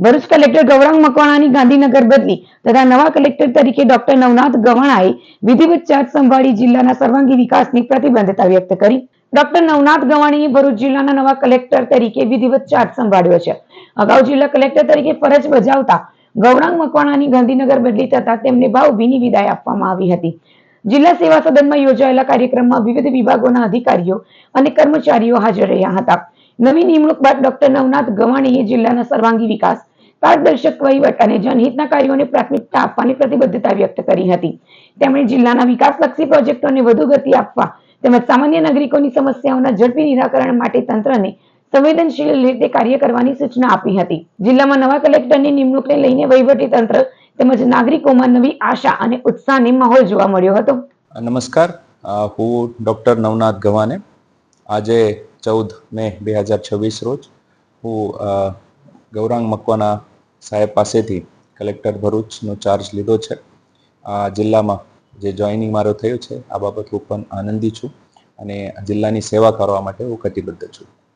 Bharuch collector Gaurang મકવાણાની Gandhinagar બદલી તથા નવા કલેક્ટર તરીકે ડોક્ટર નવનાથ ગવાણાએ વિધિવત ચાર્જ સંભાળી જિલ્લાના સર્વાંગી વિકાસની પ્રતિબદ્ધતા વ્યક્ત કરી. ડોક્ટર નવનાથ ગવાણીએ ભરૂચ જિલ્લાના નવા કલેક્ટર તરીકે વિધિવત ચાર્જ સંભાળ્યો છે. અગાઉ જિલ્લા કલેક્ટર તરીકે ફરજ બજાવતા ગૌરાંગ મકવાણાની ગાંધીનગર બદલી થતા તેમને ભાવભીની વિદાય આપવામાં આવી હતી. જિલ્લા સેવા સદનમાં યોજાયેલા કાર્યક્રમમાં વિવિધ વિભાગોના અધિકારીઓ અને કર્મચારીઓ હાજર રહ્યા હતા. નવી નિમણૂક બાદ ડોક્ટર નવનાથ ગવાણીએ જિલ્લાના સર્વાંગી વિકાસ, પારદર્શક વહીવટ અને જનહિતના કાર્યોને પ્રાથમિકતા આપવાની પ્રતિબદ્ધતા વ્યક્ત કરી હતી. તેમણે જિલ્લાના વિકાસલક્ષી પ્રોજેક્ટોને વધુ ગતિ આપવા તેમજ સામાન્ય નાગરિકોની સમસ્યાઓના ઝડપી નિરાકરણ માટે તંત્રને સંવેદનશીલ રીતે કાર્ય કરવાની સૂચના આપી હતી. જિલ્લામાં નવા કલેક્ટરની નિમણૂકને લઈને વહીવટી તંત્ર તેમજ નાગરિકોમાં નવી આશા અને ઉત્સાહનો માહોલ જોવા મળ્યો હતો. નમસ્કાર, હું ડોક્ટર નવનાથ ગવાને આજે 14 મે 2026 રોજ હું ગૌરાંગ મકવાણા સાહેબ પાસેથી કલેક્ટર ભરૂચનો ચાર્જ લીધો છે. આ જિલ્લામાં જે જોઈનિંગ મારો થયું છે આ બાબત હું પણ આનંદી છું અને જિલ્લાની સેવા કરવા માટે હું કટિબદ્ધ છું.